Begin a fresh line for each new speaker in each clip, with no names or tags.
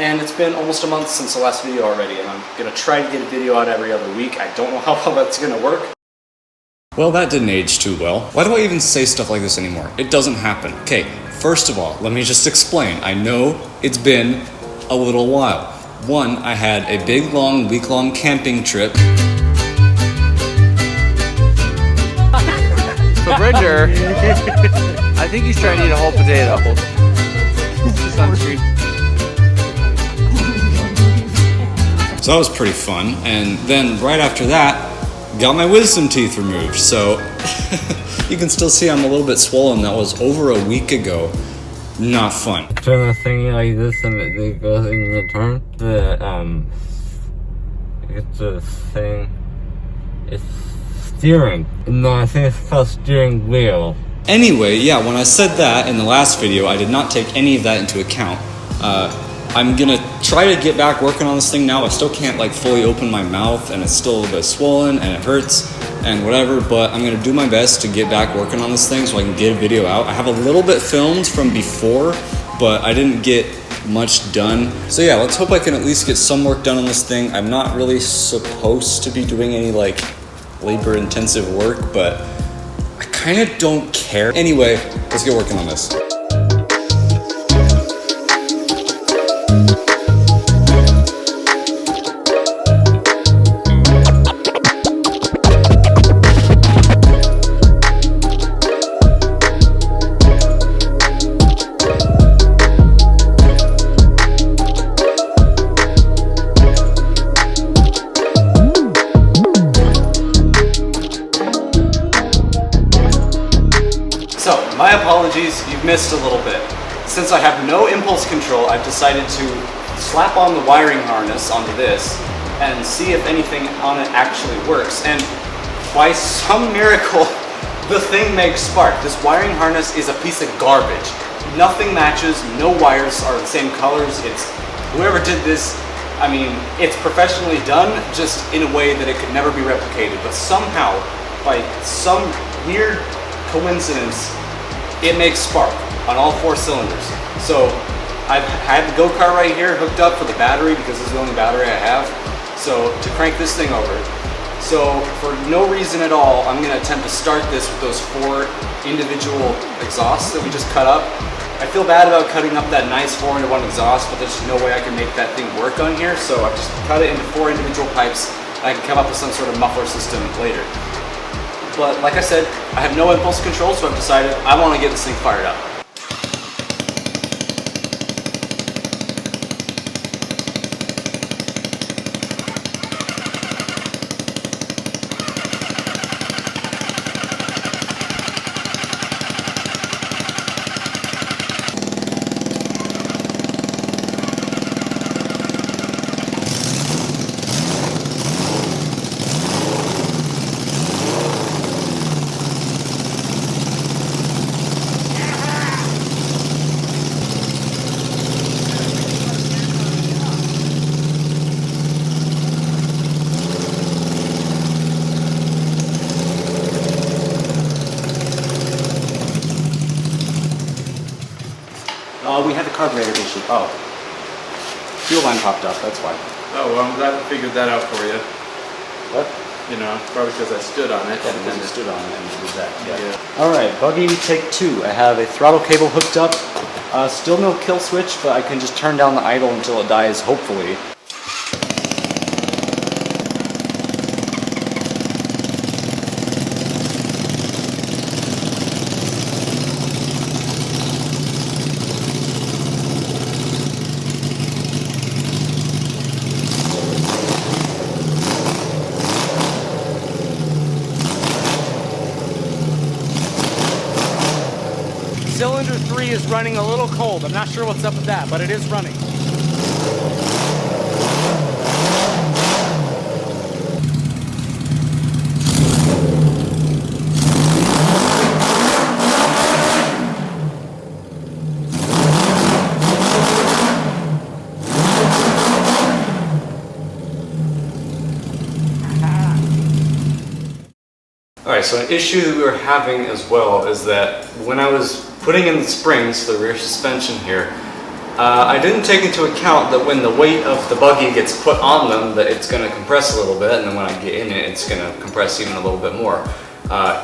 And it's been almost a month since the last video already, and I'm gonna try to get a video out every other week. I don't know how well that's gonna work.
Well, that didn't age too well. Why do I even say stuff like this anymore? It doesn't happen. Okay, first of all, let me just explain. I know it's been a little while. One, I had a big, long, week-long camping trip.
So Bridger, I think he's trying to eat a whole potato. Just on the street.
So that was pretty fun. And then right after that, got my wisdom teeth removed. So you can still see I'm a little bit swollen. That was over a week ago. Not fun.
Turn the thing like this and it goes in the turn. It's the thing. It's steering. No, I think it's called steering wheel.
Anyway, yeah, when I said that in the last video, I did not take any of that into account. I'm gonna try to get back working on this thing now. I still can't like fully open my mouth and it's still a little bit swollen and it hurts and whatever, but I'm gonna do my best to get back working on this thing so I can get a video out. I have a little bit filmed from before, but I didn't get much done. So yeah, let's hope I can at least get some work done on this thing. I'm not really supposed to be doing any like labor intensive work, but I kind of don't care. Anyway, let's get working on this.
My apologies, you've missed a little bit. Since I have no impulse control, I've decided to slap on the wiring harness onto this and see if anything on it actually works. And by some miracle, the thing makes spark. This wiring harness is a piece of garbage. Nothing matches, no wires are the same colors. It's whoever did this, I mean, it's professionally done, just in a way that it could never be replicated. But somehow, by some weird coincidence, it makes spark on all 4 cylinders. So I've had the go-kart right here hooked up for the battery because it's the only battery I have. So to crank this thing over. So for no reason at all, I'm gonna attempt to start this with those 4 individual exhausts that we just cut up. I feel bad about cutting up that nice 4-into-1 exhaust, but there's no way I can make that thing work on here. So I've just cut it into 4 individual pipes and I can come up with some sort of muffler system later. But like I said, I have no impulse control, so I've decided I want to get this thing fired up. We had the carburetor issue. Oh. Fuel line popped up, that's why.
Oh, well, I'm glad I figured that out for you.
What?
You know, probably because I stood on it.
Yeah, because I stood on it and it was that. Yeah. Alright, Buggy take 2. I have a throttle cable hooked up. Still no kill switch, but I can just turn down the idle until it dies, hopefully.
Cylinder 3 is running a little cold. I'm not sure what's up with that, but it is running.
Alright, so an issue that we were having as well is that when I was putting in the springs for the rear suspension here,
I didn't take into account that when the weight of the buggy gets put on them, that it's going to compress a little bit, and then when I get in it, it's going to compress even a little bit more.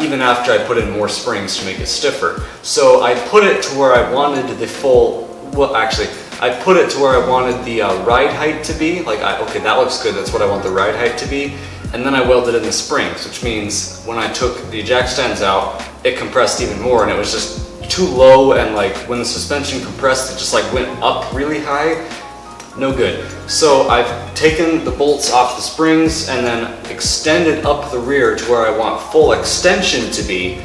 Even after I put in more springs to make it stiffer. So I put it to where I wanted the full, well actually, I put it to where I wanted the ride height to be. Like, okay, that looks good, that's what I want the ride height to be. And then I welded in the springs, which means when I took the jack stands out, it compressed even more, and it was just too low, and like when the suspension compressed, it just like went up really high. No good. So I've taken the bolts off the springs and then extended up the rear to where I want full extension to be.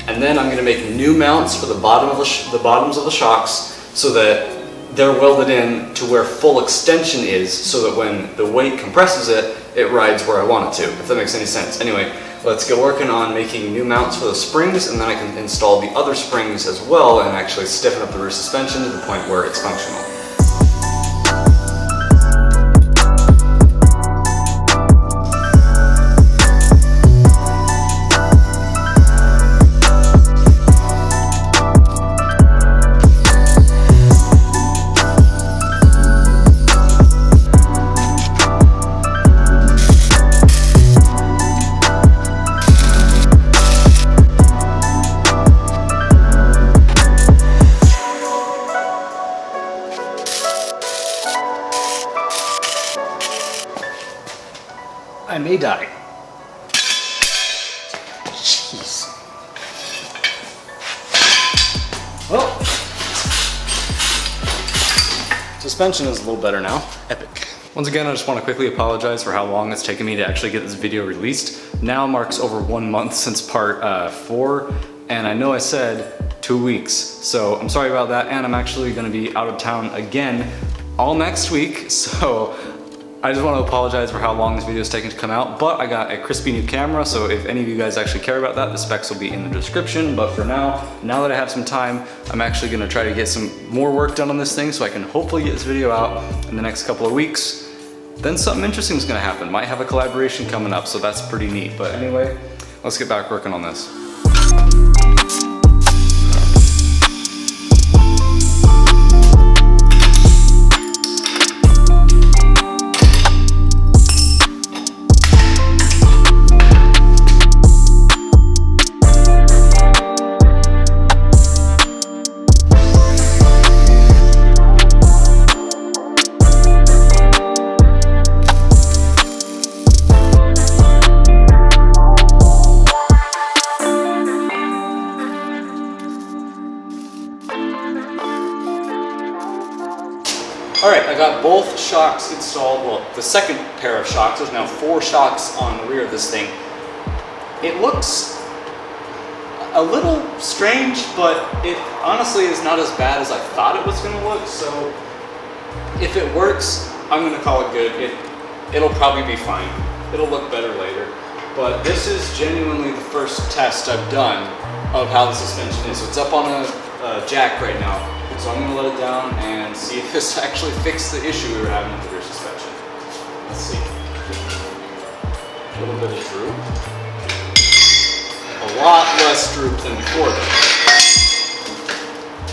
And then I'm going to make new mounts for the bottoms of the shocks so that they're welded in to where full extension is, so that when the weight compresses it, it rides where I want it to, if that makes any sense. Anyway, let's get working on making new mounts for the springs, and then I can install the other springs as well and actually stiffen up the rear suspension to the point where it's functional. I may die. Jeez. Well, suspension is a little better now. Epic. Once again, I just want to quickly apologize for how long it's taken me to actually get this video released. Now marks over 1 month since part 4, and I know I said 2 weeks, so I'm sorry about that, and I'm actually going to be out of town again all next week, so I just want to apologize for how long this video is taking to come out, but I got a crispy new camera, so if any of you guys actually care about that, the specs will be in the description. But for now that I have some time, I'm actually going to try to get some more work done on this thing so I can hopefully get this video out in the next couple of weeks. Then something interesting is going to happen. Might have a collaboration coming up, so that's pretty neat. But anyway, let's get back working on this. Alright, I got both shocks installed, well, the second pair of shocks. There's now 4 shocks on the rear of this thing. It looks a little strange, but it honestly is not as bad as I thought it was going to look, so if it works, I'm going to call it good. It'll probably be fine. It'll look better later. But this is genuinely the first test I've done of how the suspension is. So it's up on a jack right now. So I'm going to let it down and see if this actually fixed the issue we were having with the rear suspension. Let's see. A little bit of droop. A lot less droop than before though.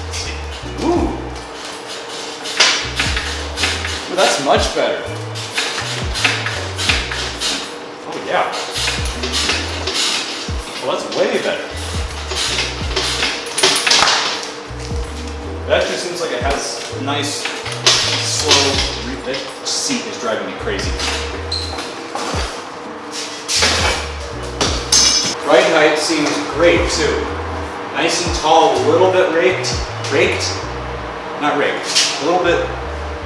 Let's see. Ooh! Well, that's much better. Oh yeah. Well, that's way better. It actually seems like it has a nice, slow, that seat is driving me crazy. Ride height seems great too. Nice and tall, a little bit raked, not raked, a little bit,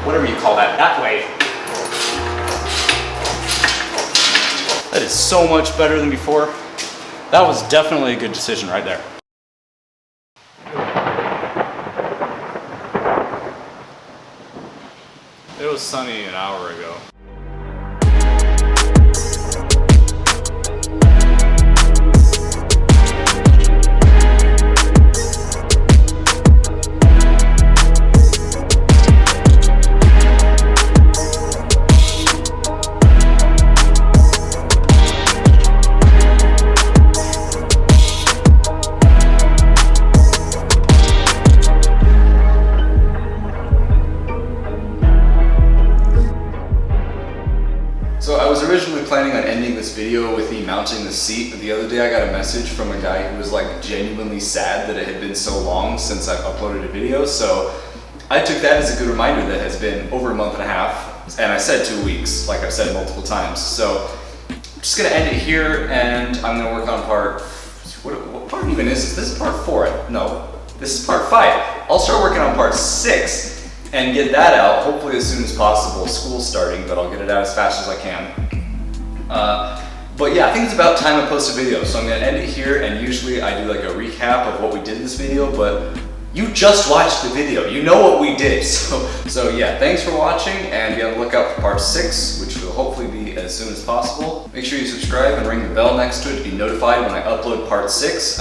whatever you call that way. That is so much better than before. That was definitely a good decision right there. It was sunny an hour ago. this video with me mounting the seat. The other day I got a message from a guy who was like genuinely sad that it had been so long since I've uploaded a video, so I took that as a good reminder that it has been over a month and a half, and I said 2 weeks, like I've said multiple times. So I'm just gonna end it here, and I'm gonna work on part, what part even is this? This is part 4, no, this is part 5. I'll start working on part 6 and get that out, hopefully as soon as possible. School's starting, but I'll get it out as fast as I can. But yeah, I think it's about time I post a video, so I'm gonna end it here, and usually I do like a recap of what we did in this video, but you just watched the video, you know what we did. So yeah, thanks for watching, and be on the lookout for part 6, which will hopefully be as soon as possible. Make sure you subscribe and ring the bell next to it to be notified when I upload part 6.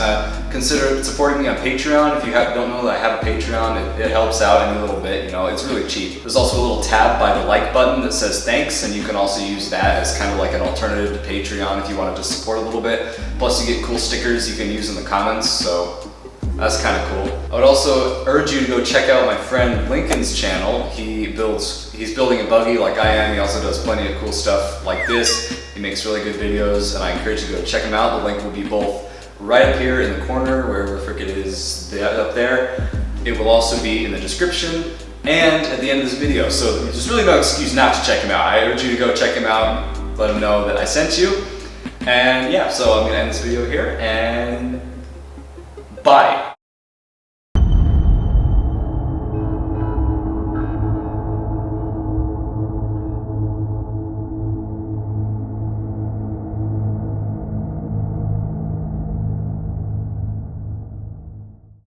Consider supporting me on Patreon. If you don't know that I have a Patreon, it helps out any little bit, you know, it's really cheap. There's also a little tab by the like button that says thanks, and you can also use that as kind of like an alternative to Patreon if you want to just support a little bit. Plus you get cool stickers you can use in the comments, so that's kind of cool. I would also urge you to go check out my friend Lincoln's channel. He's building a buggy like I am. He also does plenty of cool stuff like this. He makes really good videos, and I encourage you to go check him out. The link will be both right up here in the corner, wherever the frick it is, up there. It will also be in the description and at the end of this video. So there's really no excuse not to check him out. I urge you to go check him out, let him know that I sent you. And yeah, so I'm gonna end this video here, and bye.